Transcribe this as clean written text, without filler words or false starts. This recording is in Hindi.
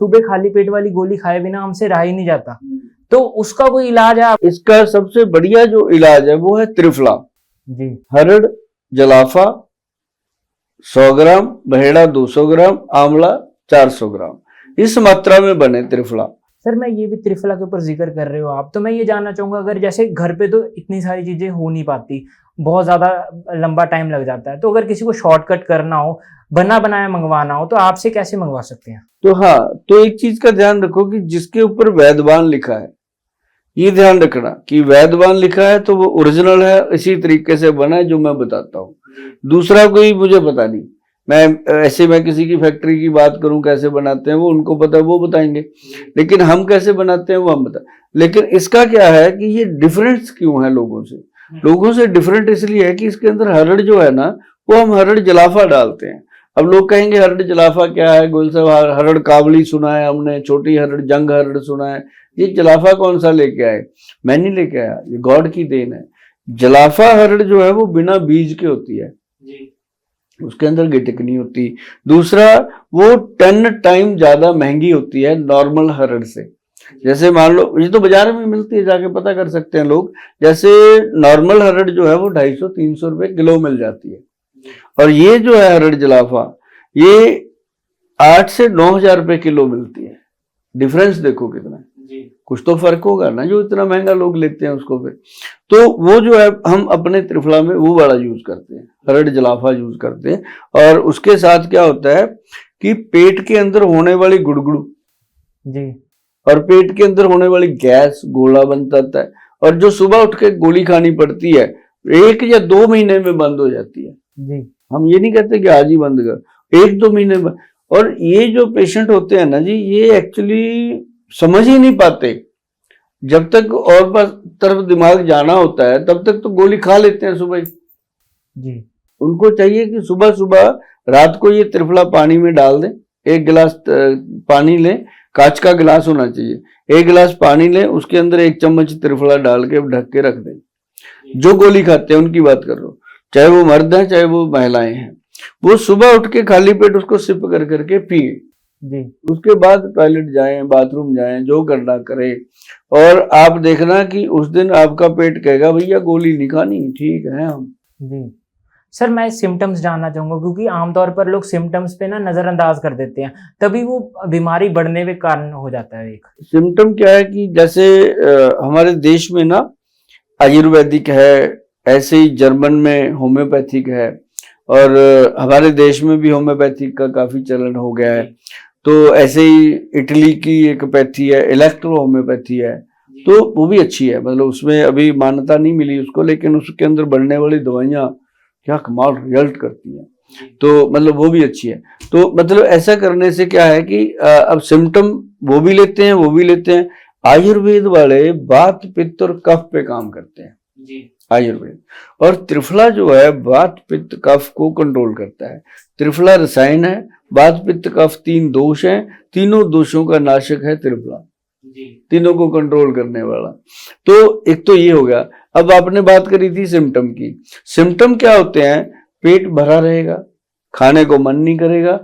सुबह खाली पेट वाली गोली खाए बिना हमसे रहा ही नहीं जाता, तो उसका कोई इलाज है? इसका सबसे बढ़िया जो इलाज है वो है त्रिफला जी। हरड़, जलाफा 100 ग्राम, बहेड़ा 200 ग्राम, आंवला 400 ग्राम, इस मात्रा में बने त्रिफला। सर मैं ये भी त्रिफला के ऊपर जिक्र कर रहे हो आप, तो मैं ये जानना चाहूंगा, अगर जैसे घर पे तो इतनी सारी चीजें हो नहीं पाती, बहुत ज्यादा लंबा टाइम लग जाता है, तो अगर किसी को शॉर्टकट करना हो, बना बनाया मंगवाना हो, तो आपसे कैसे मंगवा सकते हैं? तो हाँ, तो एक चीज का ध्यान रखो कि जिसके ऊपर वैद्यवान लिखा है, ये ध्यान रखना कि वैद्यवान लिखा है तो वो ओरिजिनल है, इसी तरीके से बना है जो मैं बताता हूँ। दूसरा कोई मुझे पता नहीं, मैं किसी की फैक्ट्री की बात करूं कैसे बनाते हैं वो उनको पता है, वो बताएंगे, लेकिन हम कैसे बनाते हैं वो हम बता। लेकिन इसका क्या है कि ये डिफरेंस क्यों है लोगों से डिफरेंट इसलिए है कि इसके अंदर हरड़ जो है ना, वो हम हरड़ जलाफा डालते हैं। अब लोग कहेंगे हरड़ जलाफा क्या है, गोल साहब हरड़ काबली सुना है हमने, छोटी हरड़, जंग हरड़ सुना है, ये जलाफा कौन सा लेके आए? मैं नहीं लेके आया, ये गॉड की देन है। जलाफा हरड़ जो है वो बिना बीज के होती है, उसके अंदर गिटक नहीं होती। दूसरा, वो 10 टाइम ज्यादा महंगी होती है नॉर्मल हरड़ से। जैसे मान लो, ये तो बाजार में मिलती है, जाके पता कर सकते हैं लोग। जैसे नॉर्मल हरड़ जो है वो 250-300 रुपए किलो मिल जाती है, और ये जो है हरड़ जलाफा, ये 8 से 9,000 रुपए किलो मिलती है। डिफरेंस देखो कितना, कुछ तो फर्क होगा ना, जो इतना महंगा लोग लेते हैं उसको। फिर तो वो जो है हम अपने त्रिफला में वो वाला यूज करते हैं, हरड़ जलाफा यूज करते हैं। और उसके साथ क्या होता है कि पेट के अंदर होने वाली गुड़गुड़ जी, और पेट के अंदर होने वाली गैस, गोला बनता है, और जो सुबह उठ के गोली खानी पड़ती है 1 या 2 महीने में बंद हो जाती है जी। हम ये नहीं कहते कि आज ही बंद कर, 1-2 महीने में। और ये जो पेशेंट होते हैं ना जी, ये एक्चुअली समझ ही नहीं पाते, जब तक और पास तरफ दिमाग जाना होता है तब तक तो गोली खा लेते हैं सुबह जी। उनको चाहिए कि सुबह सुबह रात को ये त्रिफला पानी में डाल दें, 1 गिलास पानी लें, कांच का गिलास होना चाहिए, 1 गिलास पानी लें, उसके अंदर 1 चम्मच त्रिफला डाल के ढक के रख दें। जो गोली खाते हैं उनकी बात कर रहा हूँ, चाहे वो मर्द हैं चाहे वो महिलाएं हैं, वो सुबह उठ के खाली पेट उसको सिप कर करके पिए जी। उसके बाद टॉयलेट जाएं, बाथरूम जाएं, जो करना करें। और आप देखना कि उस दिन आपका पेट कहेगा भैया गोली नहीं खानी, ठीक है हम। जी सर, मैं सिम्टम्स जानना चाहूंगा, क्योंकि आमतौर पर लोग सिम्टम्स पे ना नजरअंदाज कर देते हैं, तभी वो बीमारी बढ़ने के कारण हो जाता है। एक सिम्टम क्या है कि जैसे हमारे देश में ना आयुर्वेदिक है, ऐसे ही जर्मन में होम्योपैथिक है, और हमारे देश में भी होम्योपैथिक का काफी चलन हो गया है। तो ऐसे ही इटली की एक पैथी है, इलेक्ट्रो होम्योपैथी है, तो वो भी अच्छी है, मतलब उसमें अभी मान्यता नहीं मिली उसको, लेकिन उसके अंदर बनने वाली दवाइयाँ क्या कमाल रिजल्ट करती हैं, तो मतलब वो भी अच्छी है। तो मतलब ऐसा करने से क्या है कि अब सिम्टम वो भी लेते हैं, वो भी लेते हैं। आयुर्वेद वाले वात, पित्त और कफ पे काम करते हैं जी, आयुर्वेद। और त्रिफला जो है वात, पित्त, कफ को कंट्रोल करता है। त्रिफला रसायन है, वात, पित्त, कफ 3 दोष हैं, तीनों दोषों का नाशक है त्रिफला, तीनों को कंट्रोल करने वाला। तो एक तो ये हो गया। अब आपने बात करी थी सिम्टम की, सिम्टम क्या होते हैं? पेट भरा रहेगा, खाने को मन नहीं करेगा,